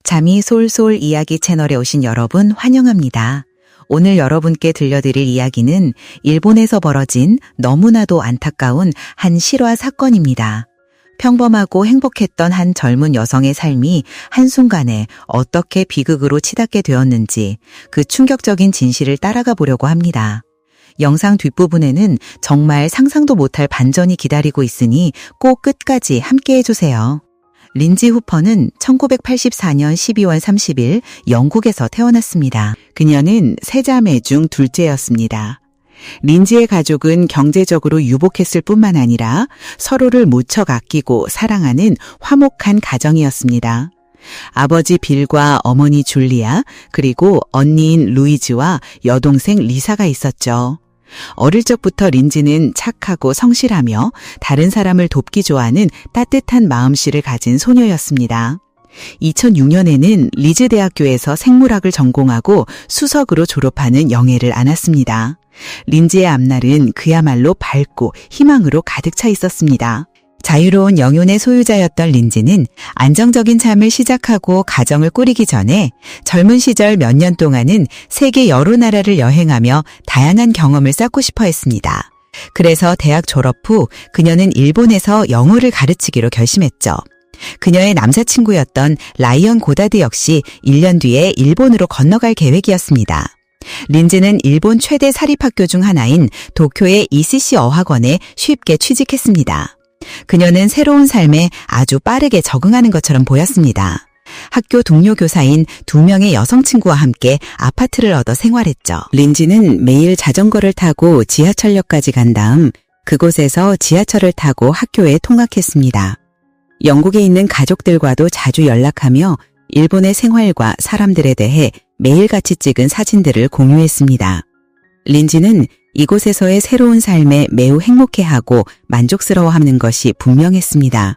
잠이 솔솔 이야기 채널에 오신 여러분 환영합니다. 오늘 여러분께 들려드릴 이야기는 일본에서 벌어진 너무나도 안타까운 한 실화 사건입니다. 평범하고 행복했던 한 젊은 여성의 삶이 한순간에 어떻게 비극으로 치닫게 되었는지 그 충격적인 진실을 따라가 보려고 합니다. 영상 뒷부분에는 정말 상상도 못할 반전이 기다리고 있으니 꼭 끝까지 함께 해주세요. 린지 후퍼는 1984년 12월 30일 영국에서 태어났습니다. 그녀는 세 자매 중 둘째였습니다. 린지의 가족은 경제적으로 유복했을 뿐만 아니라 서로를 무척 아끼고 사랑하는 화목한 가정이었습니다. 아버지 빌과 어머니 줄리아, 그리고 언니인 루이즈와 여동생 리사가 있었죠. 어릴 적부터 린지는 착하고 성실하며 다른 사람을 돕기 좋아하는 따뜻한 마음씨를 가진 소녀였습니다. 2006년에는 리즈 대학교에서 생물학을 전공하고 수석으로 졸업하는 영예를 안았습니다. 린지의 앞날은 그야말로 밝고 희망으로 가득 차 있었습니다. 자유로운 영혼의 소유자였던 린지는 안정적인 삶을 시작하고 가정을 꾸리기 전에 젊은 시절 몇 년 동안은 세계 여러 나라를 여행하며 다양한 경험을 쌓고 싶어 했습니다. 그래서 대학 졸업 후 그녀는 일본에서 영어를 가르치기로 결심했죠. 그녀의 남자친구였던 라이언 고다드 역시 1년 뒤에 일본으로 건너갈 계획이었습니다. 린지는 일본 최대 사립학교 중 하나인 도쿄의 ECC 어학원에 쉽게 취직했습니다. 그녀는 새로운 삶에 아주 빠르게 적응하는 것처럼 보였습니다. 학교 동료 교사인 2명의 여성 친구와 함께 아파트를 얻어 생활했죠. 린지는 매일 자전거를 타고 지하철역까지 간 다음 그곳에서 지하철을 타고 학교에 통학했습니다. 영국에 있는 가족들과도 자주 연락하며 일본의 생활과 사람들에 대해 매일같이 찍은 사진들을 공유했습니다. 린지는 이곳에서의 새로운 삶에 매우 행복해하고 만족스러워하는 것이 분명했습니다.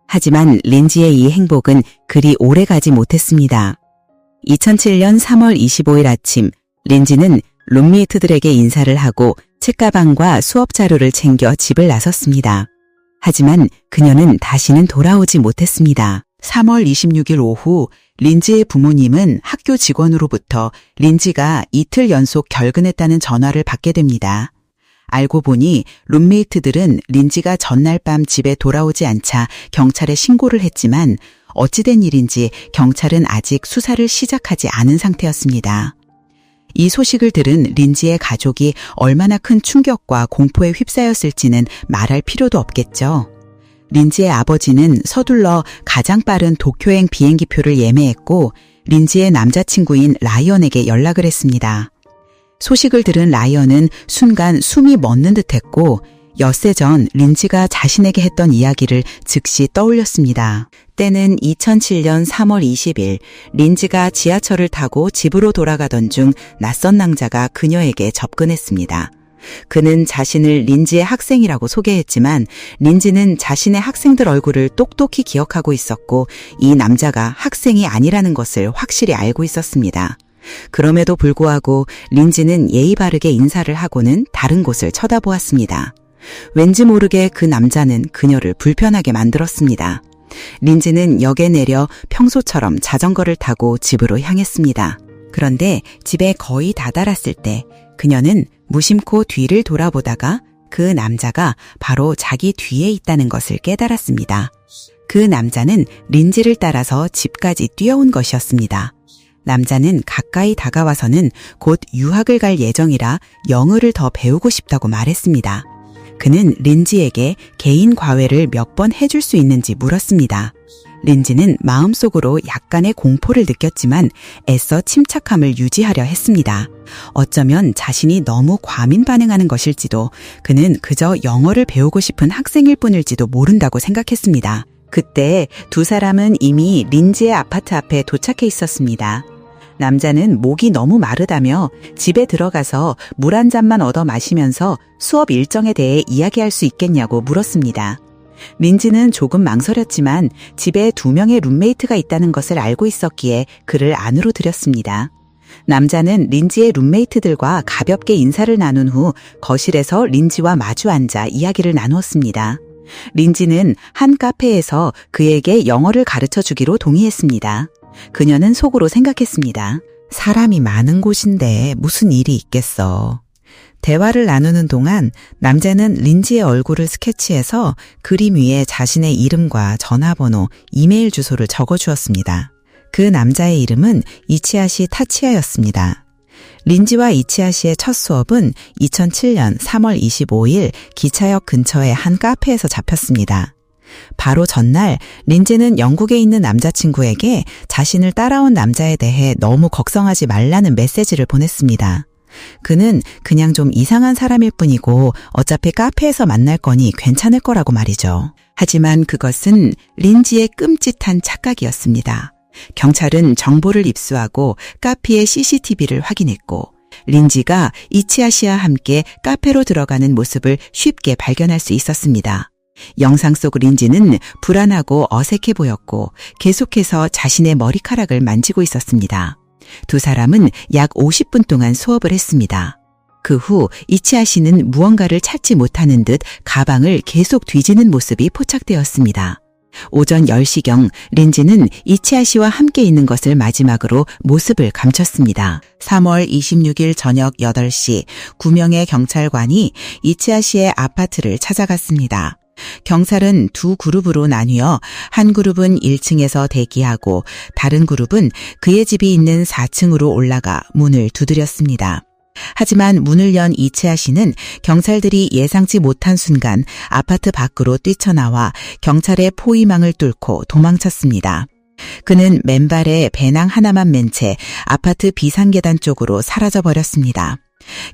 하지만 린지의 이 행복은 그리 오래가지 못했습니다. 2007년 3월 25일 아침, 린지는 룸메이트들에게 인사를 하고 책가방과 수업 자료를 챙겨 집을 나섰습니다. 하지만 그녀는 다시는 돌아오지 못했습니다. 3월 26일 오후 린지의 부모님은 학교 직원으로부터 린지가 이틀 연속 결근했다는 전화를 받게 됩니다. 알고 보니 룸메이트들은 린지가 전날 밤 집에 돌아오지 않자 경찰에 신고를 했지만 어찌된 일인지 경찰은 아직 수사를 시작하지 않은 상태였습니다. 이 소식을 들은 린지의 가족이 얼마나 큰 충격과 공포에 휩싸였을지는 말할 필요도 없겠죠. 린지의 아버지는 서둘러 가장 빠른 도쿄행 비행기표를 예매했고 린지의 남자친구인 라이언에게 연락을 했습니다. 소식을 들은 라이언은 순간 숨이 멎는 듯했고 엿새 전 린지가 자신에게 했던 이야기를 즉시 떠올렸습니다. 때는 2007년 3월 20일 린지가 지하철을 타고 집으로 돌아가던 중 낯선 남자가 그녀에게 접근했습니다. 그는 자신을 린지의 학생이라고 소개했지만 린지는 자신의 학생들 얼굴을 똑똑히 기억하고 있었고 이 남자가 학생이 아니라는 것을 확실히 알고 있었습니다. 그럼에도 불구하고 린지는 예의 바르게 인사를 하고는 다른 곳을 쳐다보았습니다. 왠지 모르게 그 남자는 그녀를 불편하게 만들었습니다. 린지는 역에 내려 평소처럼 자전거를 타고 집으로 향했습니다. 그런데 집에 거의 다다랐을 때 그녀는 무심코 뒤를 돌아보다가 그 남자가 바로 자기 뒤에 있다는 것을 깨달았습니다. 그 남자는 린지를 따라서 집까지 뛰어온 것이었습니다. 남자는 가까이 다가와서는 곧 유학을 갈 예정이라 영어를 더 배우고 싶다고 말했습니다. 그는 린지에게 개인 과외를 몇 번 해줄 수 있는지 물었습니다. 린지는 마음속으로 약간의 공포를 느꼈지만 애써 침착함을 유지하려 했습니다. 어쩌면 자신이 너무 과민 반응하는 것일지도 그는 그저 영어를 배우고 싶은 학생일 뿐일지도 모른다고 생각했습니다. 그때 두 사람은 이미 린지의 아파트 앞에 도착해 있었습니다. 남자는 목이 너무 마르다며 집에 들어가서 물 한 잔만 얻어 마시면서 수업 일정에 대해 이야기할 수 있겠냐고 물었습니다. 린지는 조금 망설였지만 집에 2명의 룸메이트가 있다는 것을 알고 있었기에 그를 안으로 들였습니다. 남자는 린지의 룸메이트들과 가볍게 인사를 나눈 후 거실에서 린지와 마주 앉아 이야기를 나누었습니다. 린지는 한 카페에서 그에게 영어를 가르쳐 주기로 동의했습니다. 그녀는 속으로 생각했습니다. 사람이 많은 곳인데 무슨 일이 있겠어. 대화를 나누는 동안 남자는 린지의 얼굴을 스케치해서 그림 위에 자신의 이름과 전화번호, 이메일 주소를 적어주었습니다. 그 남자의 이름은 이치하시 타치야였습니다. 린지와 이치하시의 첫 수업은 2007년 3월 25일 기차역 근처의 한 카페에서 잡혔습니다. 바로 전날 린지는 영국에 있는 남자친구에게 자신을 따라온 남자에 대해 너무 걱정하지 말라는 메시지를 보냈습니다. 그는 그냥 좀 이상한 사람일 뿐이고 어차피 카페에서 만날 거니 괜찮을 거라고 말이죠. 하지만 그것은 린지의 끔찍한 착각이었습니다. 경찰은 정보를 입수하고 카페의 CCTV를 확인했고 린지가 이치하시와 함께 카페로 들어가는 모습을 쉽게 발견할 수 있었습니다. 영상 속 린지는 불안하고 어색해 보였고 계속해서 자신의 머리카락을 만지고 있었습니다. 두 사람은 약 50분 동안 수업을 했습니다. 그 후 이치하 씨는 무언가를 찾지 못하는 듯 가방을 계속 뒤지는 모습이 포착되었습니다. 오전 10시경 린지는 이치하 씨와 함께 있는 것을 마지막으로 모습을 감췄습니다. 3월 26일 저녁 8시 9명의 경찰관이 이치하 씨의 아파트를 찾아갔습니다. 경찰은 두 그룹으로 나뉘어 한 그룹은 1층에서 대기하고 다른 그룹은 그의 집이 있는 4층으로 올라가 문을 두드렸습니다. 하지만 문을 연 이치하 씨는 경찰들이 예상치 못한 순간 아파트 밖으로 뛰쳐나와 경찰의 포위망을 뚫고 도망쳤습니다. 그는 맨발에 배낭 하나만 맨 채 아파트 비상계단 쪽으로 사라져버렸습니다.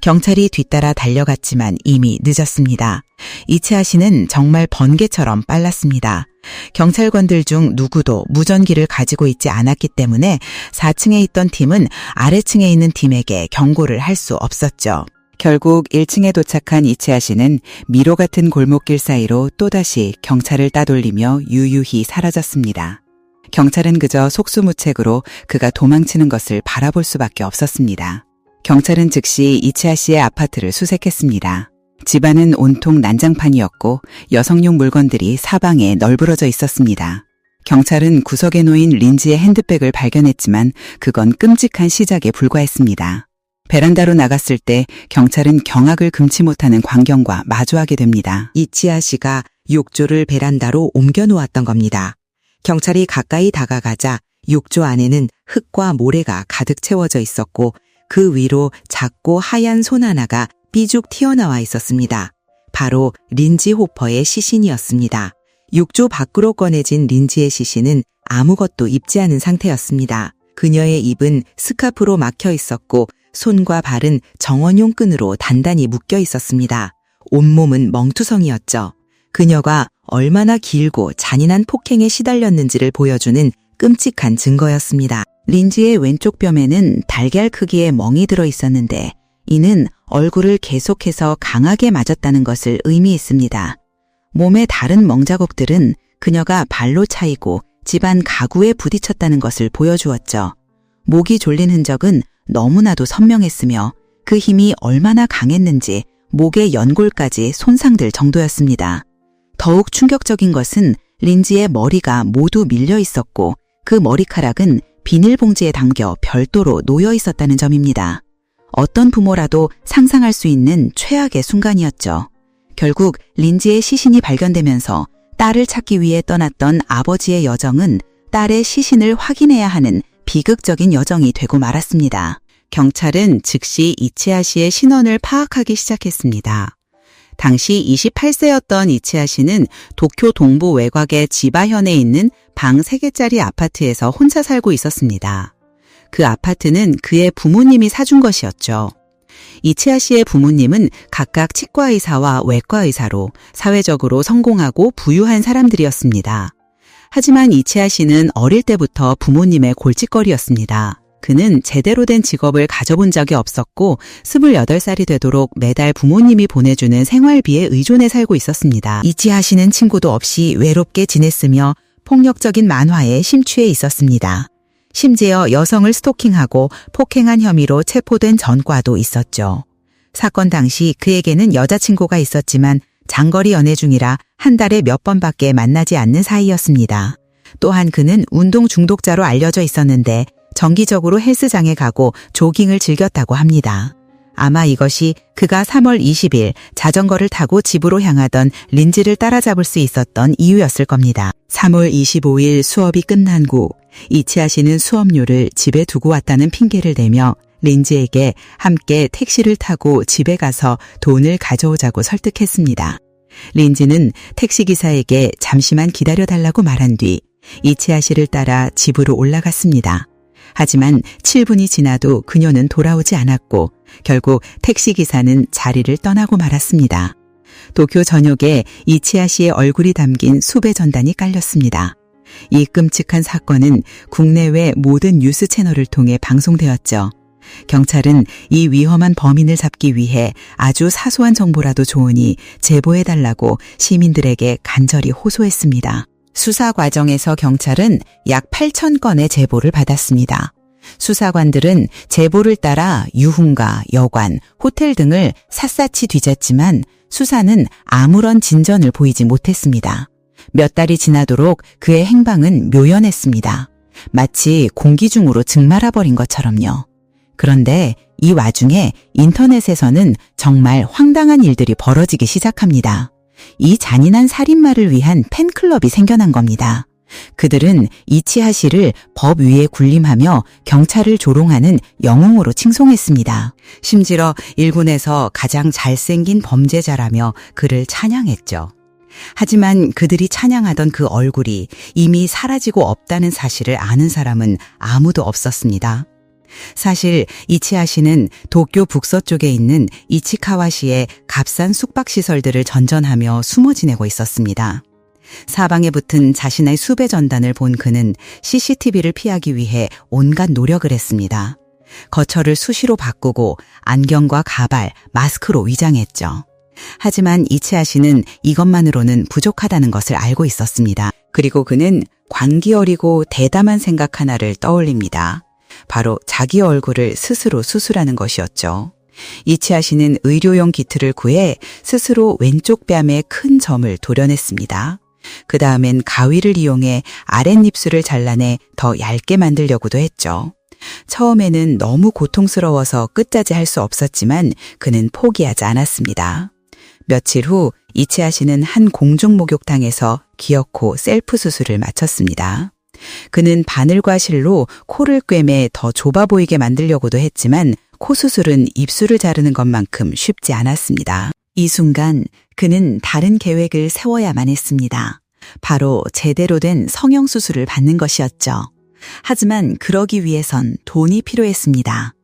경찰이 뒤따라 달려갔지만 이미 늦었습니다. 이치하 씨는 정말 번개처럼 빨랐습니다. 경찰관들 중 누구도 무전기를 가지고 있지 않았기 때문에 4층에 있던 팀은 아래층에 있는 팀에게 경고를 할 수 없었죠. 결국 1층에 도착한 이치하 씨는 미로 같은 골목길 사이로 또다시 경찰을 따돌리며 유유히 사라졌습니다. 경찰은 그저 속수무책으로 그가 도망치는 것을 바라볼 수밖에 없었습니다. 경찰은 즉시 이치하 씨의 아파트를 수색했습니다. 집안은 온통 난장판이었고 여성용 물건들이 사방에 널브러져 있었습니다. 경찰은 구석에 놓인 린지의 핸드백을 발견했지만 그건 끔찍한 시작에 불과했습니다. 베란다로 나갔을 때 경찰은 경악을 금치 못하는 광경과 마주하게 됩니다. 이치하 씨가 욕조를 베란다로 옮겨 놓았던 겁니다. 경찰이 가까이 다가가자 욕조 안에는 흙과 모래가 가득 채워져 있었고 그 위로 작고 하얀 손 하나가 삐죽 튀어나와 있었습니다. 바로 린지 호퍼의 시신이었습니다. 욕조 밖으로 꺼내진 린지의 시신은 아무것도 입지 않은 상태였습니다. 그녀의 입은 스카프로 막혀 있었고 손과 발은 정원용 끈으로 단단히 묶여 있었습니다. 온몸은 멍투성이었죠. 그녀가 얼마나 길고 잔인한 폭행에 시달렸는지를 보여주는 끔찍한 증거였습니다. 린지의 왼쪽 뺨에는 달걀 크기의 멍이 들어 있었는데 이는 얼굴을 계속해서 강하게 맞았다는 것을 의미했습니다. 몸의 다른 멍자국들은 그녀가 발로 차이고 집안 가구에 부딪혔다는 것을 보여주었죠. 목이 졸린 흔적은 너무나도 선명했으며 그 힘이 얼마나 강했는지 목의 연골까지 손상될 정도였습니다. 더욱 충격적인 것은 린지의 머리가 모두 밀려 있었고 그 머리카락은 비닐봉지에 담겨 별도로 놓여 있었다는 점입니다. 어떤 부모라도 상상할 수 있는 최악의 순간이었죠. 결국 린지의 시신이 발견되면서 딸을 찾기 위해 떠났던 아버지의 여정은 딸의 시신을 확인해야 하는 비극적인 여정이 되고 말았습니다. 경찰은 즉시 이치하 씨의 신원을 파악하기 시작했습니다. 당시 28세였던 이치하 씨는 도쿄 동부 외곽의 지바현에 있는 방 3개짜리 아파트에서 혼자 살고 있었습니다. 그 아파트는 그의 부모님이 사준 것이었죠. 이치하 씨의 부모님은 각각 치과의사와 외과의사로 사회적으로 성공하고 부유한 사람들이었습니다. 하지만 이치하 씨는 어릴 때부터 부모님의 골칫거리였습니다. 그는 제대로 된 직업을 가져본 적이 없었고 28살이 되도록 매달 부모님이 보내주는 생활비에 의존해 살고 있었습니다. 이치하 씨는 친구도 없이 외롭게 지냈으며 폭력적인 만화에 심취해 있었습니다. 심지어 여성을 스토킹하고 폭행한 혐의로 체포된 전과도 있었죠. 사건 당시 그에게는 여자친구가 있었지만 장거리 연애 중이라 한 달에 몇 번밖에 만나지 않는 사이였습니다. 또한 그는 운동 중독자로 알려져 있었는데 정기적으로 헬스장에 가고 조깅을 즐겼다고 합니다. 아마 이것이 그가 3월 20일 자전거를 타고 집으로 향하던 린지를 따라잡을 수 있었던 이유였을 겁니다. 3월 25일 수업이 끝난 후 이치아 씨는 수업료를 집에 두고 왔다는 핑계를 대며 린지에게 함께 택시를 타고 집에 가서 돈을 가져오자고 설득했습니다. 린지는 택시기사에게 잠시만 기다려달라고 말한 뒤 이치아 씨를 따라 집으로 올라갔습니다. 하지만 7분이 지나도 그녀는 돌아오지 않았고 결국 택시기사는 자리를 떠나고 말았습니다. 도쿄 전역에 이치아 씨의 얼굴이 담긴 수배 전단이 깔렸습니다. 이 끔찍한 사건은 국내외 모든 뉴스 채널을 통해 방송되었죠. 경찰은 이 위험한 범인을 잡기 위해 아주 사소한 정보라도 좋으니 제보해달라고 시민들에게 간절히 호소했습니다. 수사 과정에서 경찰은 약 8,000건의 제보를 받았습니다. 수사관들은 제보를 따라 유흥가, 여관, 호텔 등을 샅샅이 뒤졌지만 수사는 아무런 진전을 보이지 못했습니다. 몇 달이 지나도록 그의 행방은 묘연했습니다. 마치 공기 중으로 증말아버린 것처럼요. 그런데 이 와중에 인터넷에서는 정말 황당한 일들이 벌어지기 시작합니다. 이 잔인한 살인마를 위한 팬클럽이 생겨난 겁니다. 그들은 이치하 씨를 법 위에 군림하며 경찰을 조롱하는 영웅으로 칭송했습니다. 심지어 일본에서 가장 잘생긴 범죄자라며 그를 찬양했죠. 하지만 그들이 찬양하던 그 얼굴이 이미 사라지고 없다는 사실을 아는 사람은 아무도 없었습니다. 사실 이치하 씨는 도쿄 북서쪽에 있는 이치카와시의 값싼 숙박시설들을 전전하며 숨어 지내고 있었습니다. 사방에 붙은 자신의 수배 전단을 본 그는 CCTV를 피하기 위해 온갖 노력을 했습니다. 거처를 수시로 바꾸고 안경과 가발, 마스크로 위장했죠. 하지만 이치하 씨는 이것만으로는 부족하다는 것을 알고 있었습니다. 그리고 그는 광기 어리고 대담한 생각 하나를 떠올립니다. 바로 자기 얼굴을 스스로 수술하는 것이었죠. 이치하 씨는 의료용 기틀을 구해 스스로 왼쪽 뺨에 큰 점을 도려냈습니다. 그 다음엔 가위를 이용해 아랫입술을 잘라내 더 얇게 만들려고도 했죠. 처음에는 너무 고통스러워서 끝까지 할 수 없었지만 그는 포기하지 않았습니다. 며칠 후 이치하 씨는 한 공중 목욕탕에서 기어코 셀프 수술을 마쳤습니다. 그는 바늘과 실로 코를 꿰매 더 좁아 보이게 만들려고도 했지만 코 수술은 입술을 자르는 것만큼 쉽지 않았습니다. 이 순간 그는 다른 계획을 세워야만 했습니다. 바로 제대로 된 성형수술을 받는 것이었죠. 하지만 그러기 위해선 돈이 필요했습니다.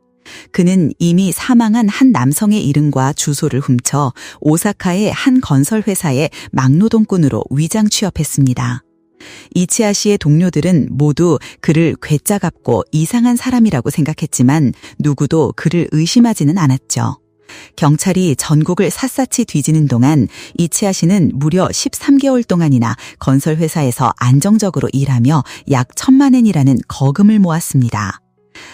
그는 이미 사망한 한 남성의 이름과 주소를 훔쳐 오사카의 한 건설회사의 막노동꾼으로 위장 취업했습니다. 이치하 씨의 동료들은 모두 그를 괴짜 같고 이상한 사람이라고 생각했지만 누구도 그를 의심하지는 않았죠. 경찰이 전국을 샅샅이 뒤지는 동안 이치하 씨는 무려 13개월 동안이나 건설회사에서 안정적으로 일하며 약 1,000만 엔이라는 거금을 모았습니다.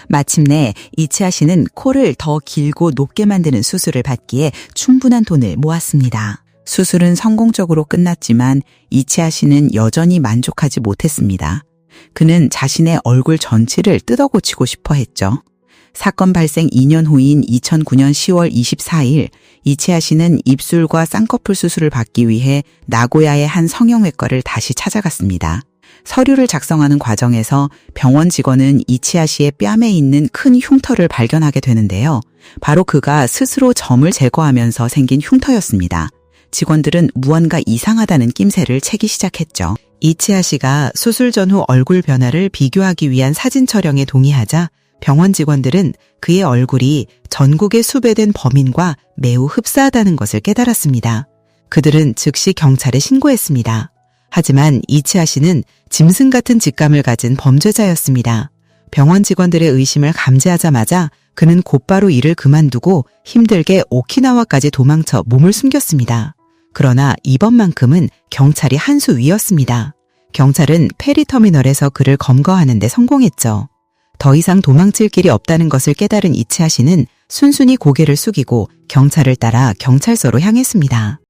마침내 이치하 씨는 코를 더 길고 높게 만드는 수술을 받기에 충분한 돈을 모았습니다. 수술은 성공적으로 끝났지만 이치하 씨는 여전히 만족하지 못했습니다. 그는 자신의 얼굴 전체를 뜯어 고치고 싶어 했죠. 사건 발생 2년 후인 2009년 10월 24일 이치하 씨는 입술과 쌍꺼풀 수술을 받기 위해 나고야의 한 성형외과를 다시 찾아갔습니다. 서류를 작성하는 과정에서 병원 직원은 이치하 씨의 뺨에 있는 큰 흉터를 발견하게 되는데요. 바로 그가 스스로 점을 제거하면서 생긴 흉터였습니다. 직원들은 무언가 이상하다는 낌새를 채기 시작했죠. 이치하 씨가 수술 전후 얼굴 변화를 비교하기 위한 사진 촬영에 동의하자 병원 직원들은 그의 얼굴이 전국에 수배된 범인과 매우 흡사하다는 것을 깨달았습니다. 그들은 즉시 경찰에 신고했습니다. 하지만 이치하 씨는 짐승 같은 직감을 가진 범죄자였습니다. 병원 직원들의 의심을 감지하자마자 그는 곧바로 일을 그만두고 힘들게 오키나와까지 도망쳐 몸을 숨겼습니다. 그러나 이번만큼은 경찰이 한 수 위였습니다. 경찰은 페리터미널에서 그를 검거하는 데 성공했죠. 더 이상 도망칠 길이 없다는 것을 깨달은 이치하 씨는 순순히 고개를 숙이고 경찰을 따라 경찰서로 향했습니다.